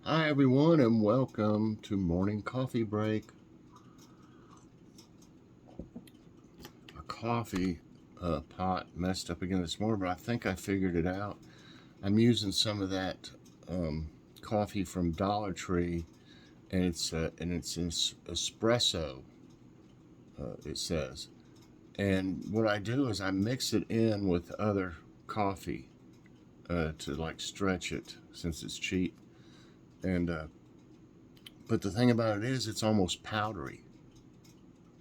Hi everyone and welcome to morning coffee break. A coffee pot messed up again this morning, but I think I figured it out. I'm using some of that coffee from Dollar Tree, and it's espresso. It says, and what I do is I mix it in with other coffee to like stretch it since it's cheap. And but the thing about it is, it's almost powdery.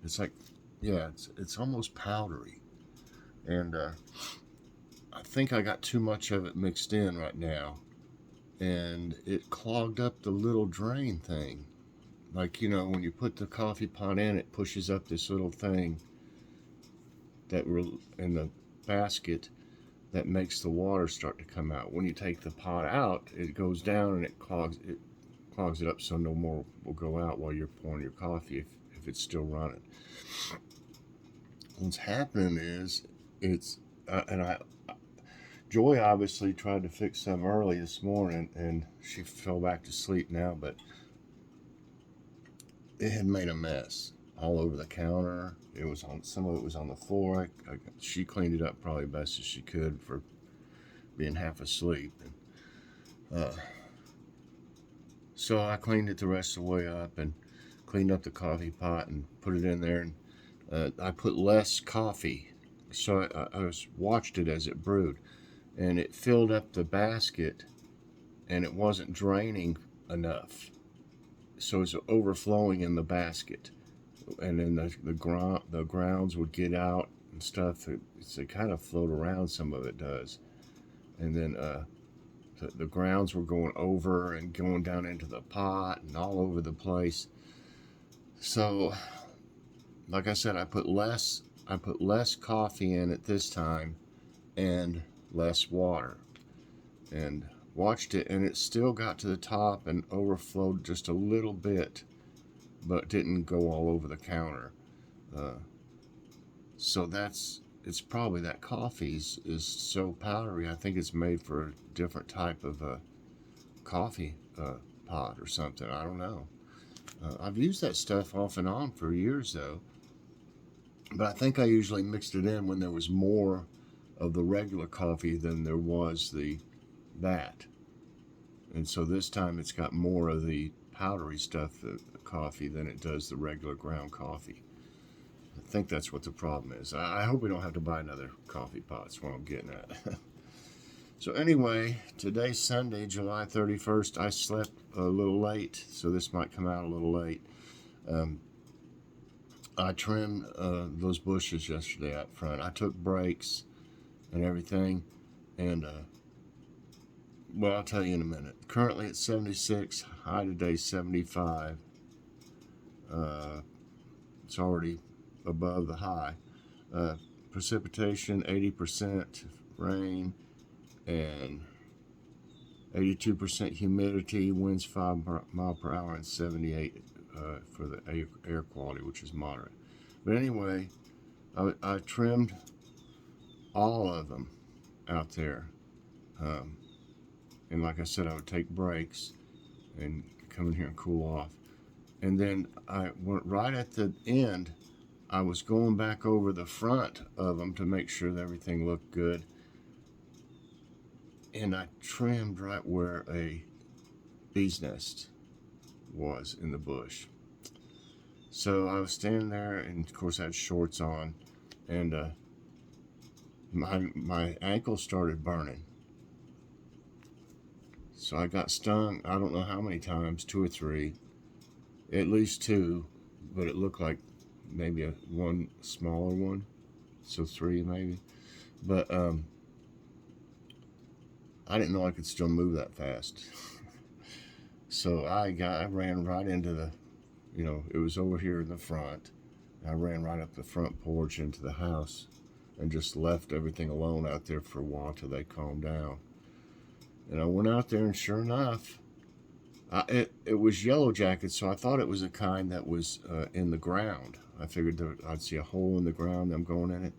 It's like, yeah, it's almost powdery, and I think I got too much of it mixed in right now, and it clogged up the little drain thing. Like, when you put the coffee pot in, it pushes up this little thing that in the basket that makes the water start to come out. When you take the pot out, it goes down and it clogs it up, so no more will go out while you're pouring your coffee if it's still running. What's happening is Joy obviously tried to fix some early this morning, and she fell back to sleep now, but it had made a mess all over the counter. Some of it was on the floor. She cleaned it up probably best as she could for being half asleep. So I cleaned it the rest of the way up and cleaned up the coffee pot and put it in there. And I put less coffee, so I watched it as it brewed, and it filled up the basket, and it wasn't draining enough, so it's overflowing in the basket, and then the grounds would get out and stuff. They kind of float around. Some of it does, and then the grounds were going over and going down into the pot and all over the place. So, like I said, I put less coffee in it this time and less water, and watched it, and it still got to the top and overflowed just a little bit, but didn't go all over the counter. So it's probably that coffee is so powdery. I think it's made for a different type of coffee pot or something. I don't know. I've used that stuff off and on for years though, but I think I usually mixed it in when there was more of the regular coffee than there was that. And so this time it's got more of the powdery stuff, the coffee, than it does the regular ground coffee. I think that's what the problem is. I hope we don't have to buy another coffee pot. That's what I'm getting at. So anyway, today's Sunday, July 31st. I slept a little late, so this might come out a little late. I trimmed those bushes yesterday out front. I took breaks and everything, and well, I'll tell you in a minute. Currently it's 76, high today 75. It's already above the high. Precipitation 80%, rain, and 82% humidity, winds 5 miles per hour, and 78 for the air quality, which is moderate. But anyway, I trimmed all of them out there. And like I said, I would take breaks and come in here and cool off. And then I went right at the end. I was going back over the front of them to make sure that everything looked good. And I trimmed right where a bee's nest was in the bush. So I was standing there, and of course I had shorts on, and my ankle started burning. So I got stung, I don't know how many times, 2 or 3, at least 2, but it looked like maybe one smaller one, so 3 maybe. But I didn't know I could still move that fast. So I ran right into it was over here in the front. I ran right up the front porch into the house and just left everything alone out there for a while till they calmed down. And I went out there, and sure enough, it was yellow jacket, so I thought it was a kind that was in the ground. I figured I'd see a hole in the ground, them going in it.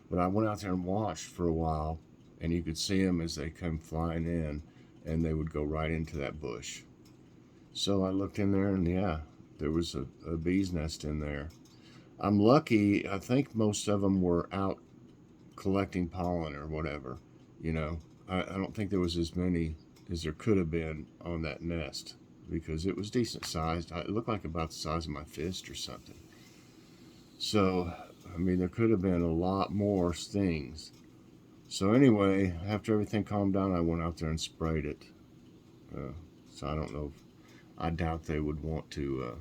But I went out there and watched for a while, and you could see them as they come flying in, and they would go right into that bush. So I looked in there, and yeah, there was a bee's nest in there. I'm lucky. I think most of them were out collecting pollen or whatever. You know, I don't think there was as many as there could have been on that nest because it was decent sized. It looked like about the size of my fist or something. So, I mean, there could have been a lot more stings. So anyway, after everything calmed down, I went out there and sprayed it. Uh, so I don't know. I doubt they would want to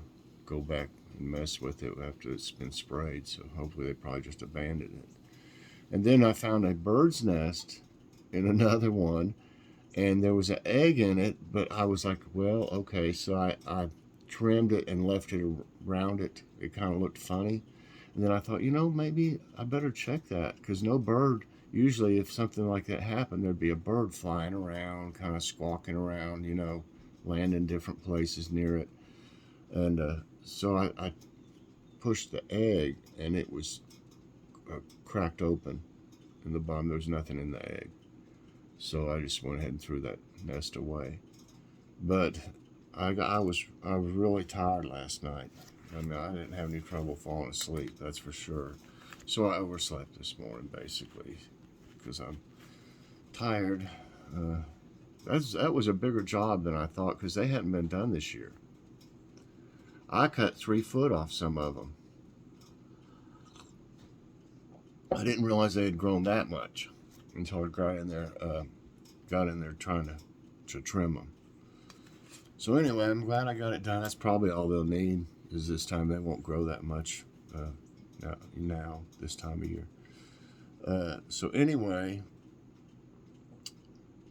go back and mess with it after it's been sprayed. So hopefully they probably just abandoned it. And then I found a bird's nest in another one, and there was an egg in it. But I was like, well, okay. So I trimmed it and left it around it. It kind of looked funny. And then I thought, maybe I better check that because no bird, usually if something like that happened, there'd be a bird flying around, kind of squawking around, land in different places near it. And so I pushed the egg and it was cracked open in the bottom. There was nothing in the egg. So I just went ahead and threw that nest away. But I was really tired last night. I mean, I didn't have any trouble falling asleep, that's for sure. So I overslept this morning, basically, because I'm tired. That was a bigger job than I thought, because they hadn't been done this year. I cut 3 foot off some of them. I didn't realize they had grown that much until I got in there trying to trim them. So anyway, I'm glad I got it done. That's probably all they'll need. Is this time they won't grow that much now this time of year. So anyway,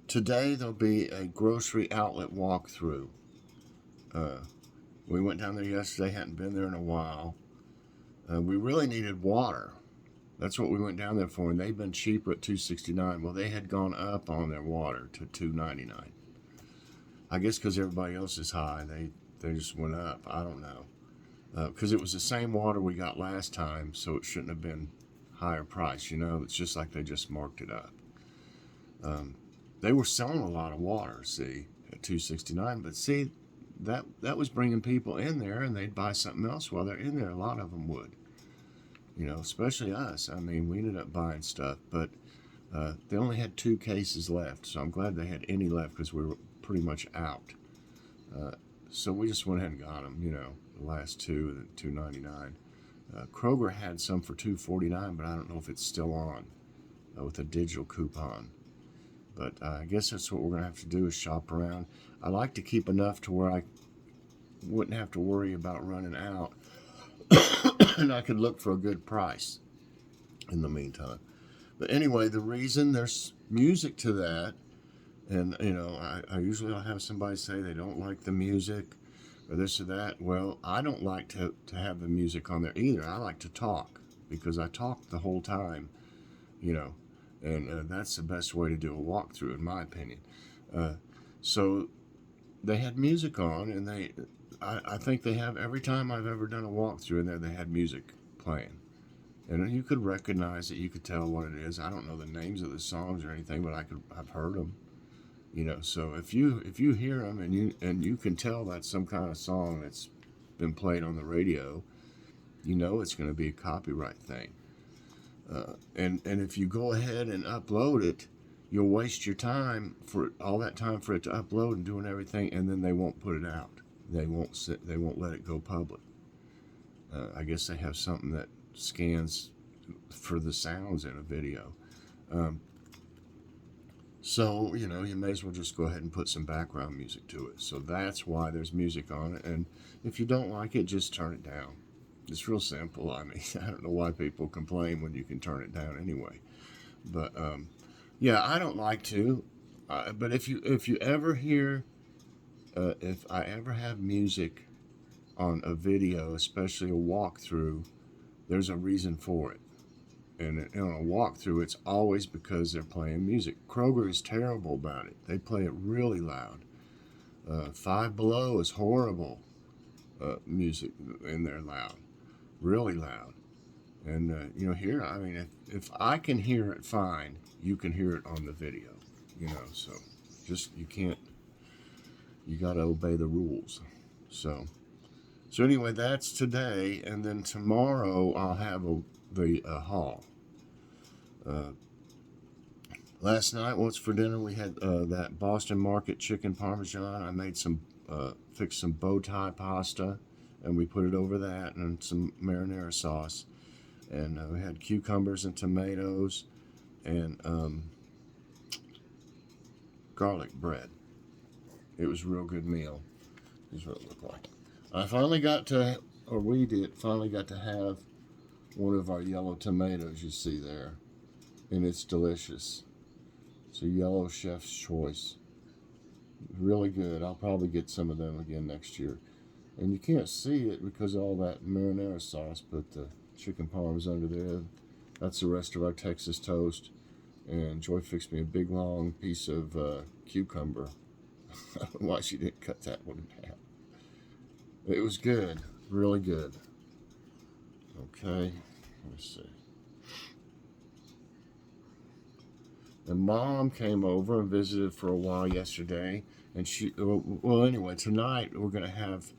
today there'll be a grocery outlet walkthrough. We went down there yesterday, hadn't been there in a while. We really needed water. That's what we went down there for, and they've been cheaper at $2.69. Well, they had gone up on their water to $2.99. I guess because everybody else is high, they just went up. I don't know. Because it was the same water we got last time, so it shouldn't have been higher price. It's just like they just marked it up. They were selling a lot of water, see, at $2.69, but see, that was bringing people in there, and they'd buy something else while they're in there. A lot of them would, especially us. I mean, we ended up buying stuff, but they only had 2 cases left, so I'm glad they had any left because we were pretty much out. So we just went ahead and got them, the last 2 at $2.99. Kroger had some for $2.49, but I don't know if it's still on with a digital coupon. But I guess that's what we're going to have to do is shop around. I like to keep enough to where I wouldn't have to worry about running out. And I could look for a good price in the meantime. But anyway, the reason there's music to that, and I usually I'll have somebody say they don't like the music or this or that. Well, I don't like to have the music on there either. I like to talk because I talk the whole time, and that's the best way to do a walkthrough, in my opinion. So they had music on, and I think they have every time I've ever done a walkthrough in there, they had music playing. And you could recognize it. You could tell what it is. I don't know the names of the songs or anything, but I've heard them. So if you hear them and you can tell that's some kind of song that's been played on the radio, it's going to be a copyright thing. And if you go ahead and upload it, you'll waste your time for all that time for it to upload and doing everything, and then they won't put it out. They won't let it go public. I guess they have something that scans for the sounds in a video. So, you may as well just go ahead and put some background music to it. So that's why there's music on it. And if you don't like it, just turn it down. It's real simple. I mean, I don't know why people complain when you can turn it down anyway. But, yeah, I don't like to. But if you ever hear, if I ever have music on a video, especially a walkthrough, there's a reason for it. And on a walkthrough, it's always because they're playing music. Kroger is terrible about it. They play it really loud. Five Below is horrible music in there loud, really loud. And, here, I mean, if I can hear it fine, you can hear it on the video, so just, you can't You got to obey the rules. So anyway, that's today, and then tomorrow I'll have the haul. Last night, what's for dinner? We had that Boston Market chicken parmesan. I made fixed some bow tie pasta, and we put it over that and some marinara sauce. And we had cucumbers and tomatoes and garlic bread. It was a real good meal. Is what it looked like. I finally got to, or we did, finally got to have one of our yellow tomatoes you see there, and it's delicious. It's a yellow chef's choice. Really good. I'll probably get some of them again next year. And you can't see it because of all that marinara sauce, but the chicken parm's under there. That's the rest of our Texas toast. And Joy fixed me a big long piece of cucumber. I don't know why she didn't cut that one in half. It was good. Really good. Okay. Let's see. And Mom came over and visited for a while yesterday. And well, anyway, tonight we're going to have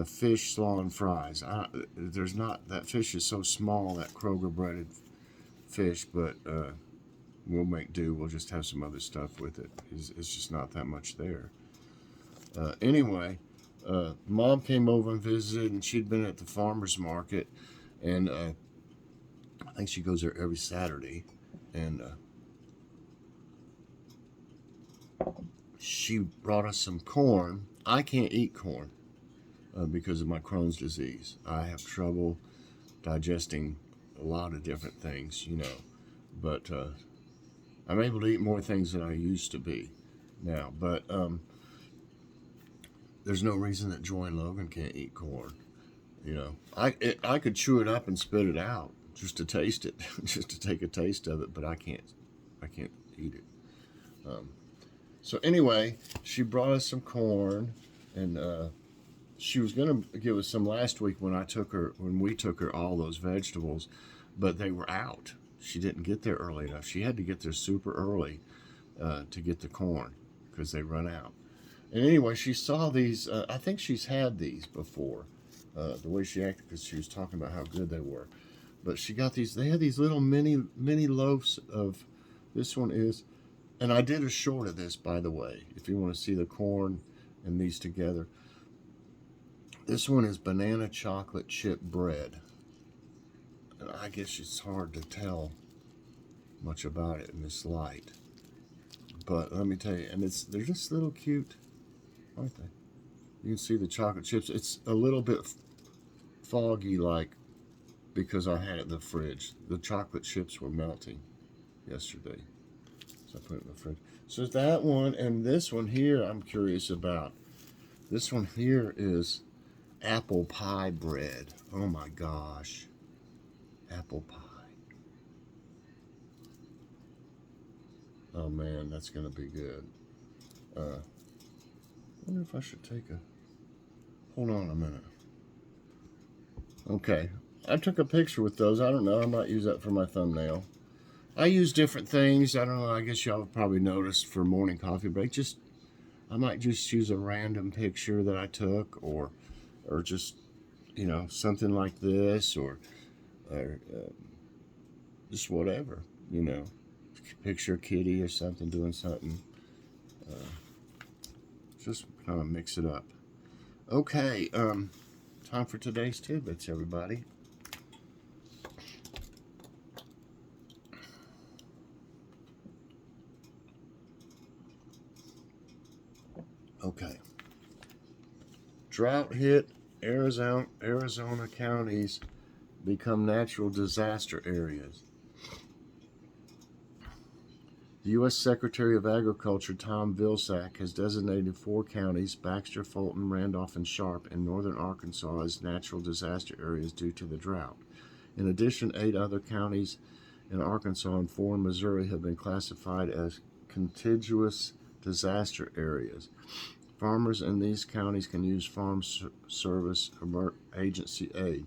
fish, slaw, and fries. That fish is so small, that Kroger breaded fish, but we'll make do. We'll just have some other stuff with it. It's just not that much there. Anyway, Mom came over and visited, and she'd been at the farmer's market, and I think she goes there every Saturday, and she brought us some corn. I can't eat corn because of my Crohn's disease. I have trouble digesting a lot of different things, but I'm able to eat more things than I used to be now. But there's no reason that Joy and Logan can't eat corn. I could chew it up and spit it out just to taste it, just to take a taste of it, but I can't eat it. So anyway, she brought us some corn, and she was going to give us some last week when we took her all those vegetables, but they were out. She didn't get there early enough. She had to get there super early to get the corn because they run out. And anyway, she saw these. I think she's had these before. The way she acted, because she was talking about how good they were. But she got these. They had these little mini loaves of. This one is, and I did a short of this, by the way. If you want to see the corn and these together. This one is banana chocolate chip bread. And I guess it's hard to tell much about it in this light. But let me tell you, and they're just little cute, aren't they? You can see the chocolate chips. It's a little bit foggy, like, because I had it in the fridge. The chocolate chips were melting yesterday, so I put it in the fridge. So that one, and this one here I'm curious about. This one here is apple pie bread. Oh my gosh. Apple pie. Oh man, that's going to be good. I wonder if I should take a... Hold on a minute. Okay. I took a picture with those. I don't know. I might use that for my thumbnail. I use different things. I don't know. I guess y'all have probably noticed for morning coffee break. I might just use a random picture that I took, or just, something like this, or just whatever, picture a kitty or something doing something. Just kind of mix it up. Okay, time for today's tidbits, everybody. Okay. Drought hit Arizona counties become natural disaster areas. The U.S. Secretary of Agriculture Tom Vilsack has designated 4 counties, Baxter, Fulton, Randolph, and Sharp, in northern Arkansas as natural disaster areas due to the drought. In addition, 8 other counties in Arkansas and 4 in Missouri have been classified as contiguous disaster areas. Farmers in these counties can use Farm Service Agency aid.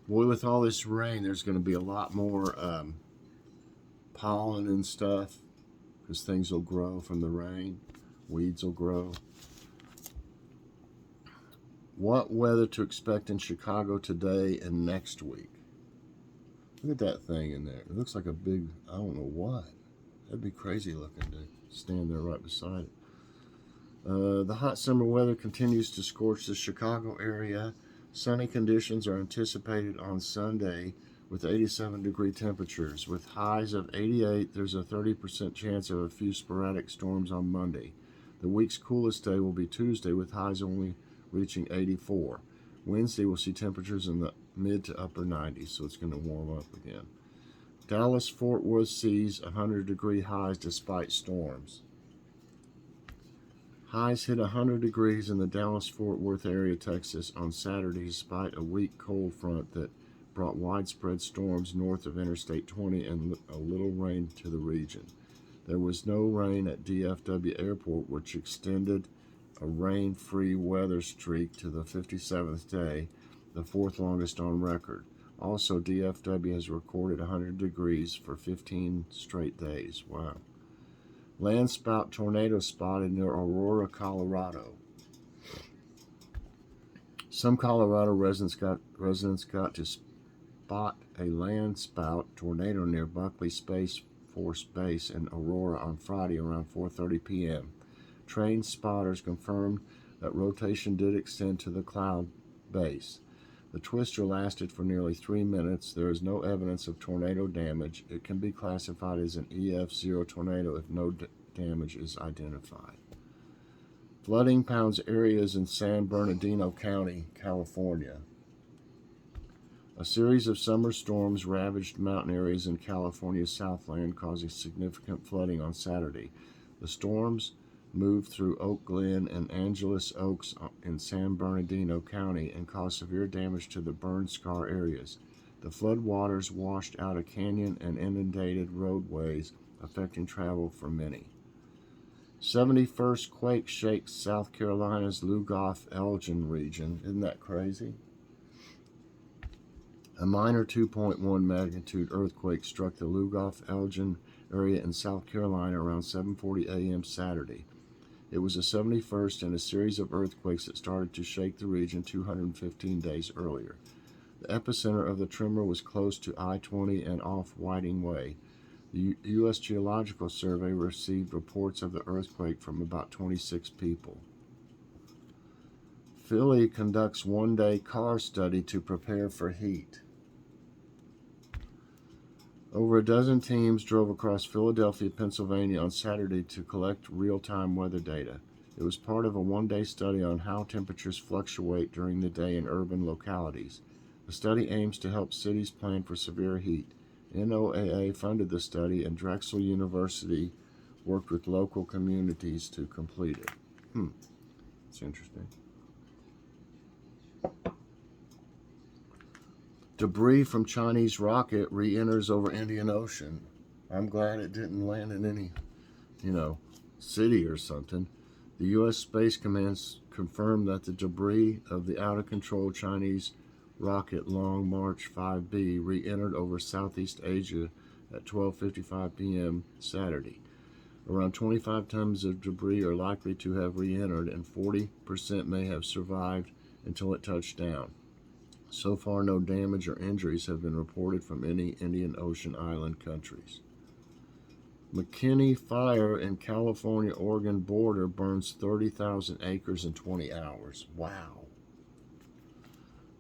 Boy, with all this rain, there's going to be a lot more pollen and stuff, because things will grow from the rain. Weeds will grow. What weather to expect in Chicago today and next week? Look at that thing in there. It looks like a big, I don't know what. That'd be crazy looking to stand there right beside it. The hot summer weather continues to scorch the Chicago area. Sunny conditions are anticipated on Sunday with 87-degree temperatures. With highs of 88, there's a 30% chance of a few sporadic storms on Monday. The week's coolest day will be Tuesday with highs only reaching 84. Wednesday will see temperatures in the mid to upper 90s, so it's going to warm up again. Dallas-Fort Worth sees 100-degree highs despite storms. Highs hit 100 degrees in the Dallas-Fort Worth area, Texas on Saturday despite a weak cold front that brought widespread storms north of Interstate 20 and a little rain to the region. There was no rain at DFW Airport, which extended a rain-free weather streak to the 57th day, the fourth longest on record. Also, DFW has recorded 100 degrees for 15 straight days. Wow. Landspout tornado spotted near Aurora, Colorado. Some Colorado residents got to spot a landspout tornado near Buckley Space Force Base in Aurora on Friday around 4:30 p.m. Trained spotters confirmed that rotation did extend to the cloud base. The twister lasted for nearly 3 minutes. There is no evidence of tornado damage. It can be classified as an EF0 tornado if no damage is identified. Flooding pounds areas in San Bernardino County, California. A series of summer storms ravaged mountain areas in California's Southland, causing significant flooding on Saturday. The storms moved through Oak Glen and Angeles Oaks in San Bernardino County and caused severe damage to the burn scar areas. The floodwaters washed out a canyon and inundated roadways, affecting travel for many. 71st quake shakes South Carolina's Lugoff-Elgin region. Isn't that crazy? A minor 2.1 magnitude earthquake struck the Lugoff-Elgin area in South Carolina around 7:40 a.m. Saturday. It was the 71st in a series of earthquakes that started to shake the region 215 days earlier. The epicenter of the tremor was close to I-20 and off Whiting Way. The U.S. Geological Survey received reports of the earthquake from about 26 people. Philly conducts one-day car study to prepare for heat. Over a dozen teams drove across Philadelphia, Pennsylvania on Saturday to collect real-time weather data. It was part of a one-day study on how temperatures fluctuate during the day in urban localities. The study aims to help cities plan for severe heat. NOAA funded the study, and Drexel University worked with local communities to complete it. It's interesting. Debris from Chinese rocket re-enters over Indian Ocean. I'm glad it didn't land in any, city or something. The U.S. Space Command confirmed that the debris of the out-of-control Chinese rocket Long March 5B re-entered over Southeast Asia at 12:55 p.m. Saturday. Around 25 tons of debris are likely to have re-entered, and 40% may have survived until it touched down. So far, no damage or injuries have been reported from any Indian Ocean island countries. McKinney Fire in California-Oregon border burns 30,000 acres in 20 hours. Wow.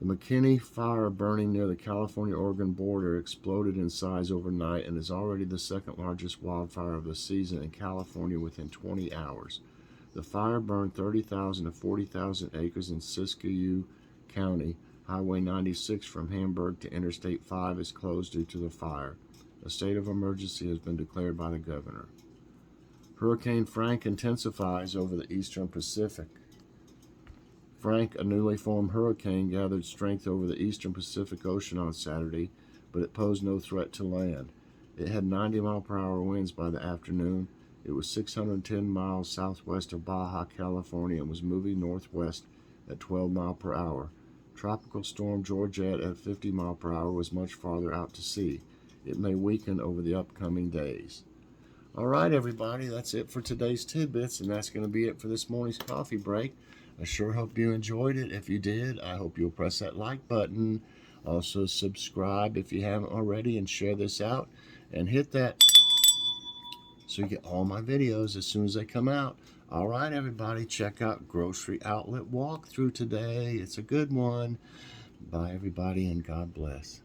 The McKinney Fire burning near the California-Oregon border exploded in size overnight and is already the second largest wildfire of the season in California within 20 hours. The fire burned 30,000 to 40,000 acres in Siskiyou County. Highway 96 from Hamburg to Interstate 5 is closed due to the fire. A state of emergency has been declared by the governor. Hurricane Frank intensifies over the eastern Pacific. Frank, a newly formed hurricane, gathered strength over the eastern Pacific Ocean on Saturday, but it posed no threat to land. It had 90-mile-per-hour winds by the afternoon. It was 610 miles southwest of Baja, California, and was moving northwest at 12 miles per hour. Tropical storm Georgette at 50 miles per hour was much farther out to sea. It may weaken over the upcoming days. All right, everybody, that's it for today's tidbits, and that's going to be it for this morning's coffee break. I sure hope you enjoyed it. If you did, I hope you'll press that like button. Also, subscribe if you haven't already, and share this out, and hit that so you get all my videos as soon as they come out. All right, everybody, check out Grocery Outlet Walkthrough today. It's a good one. Bye, everybody, and God bless.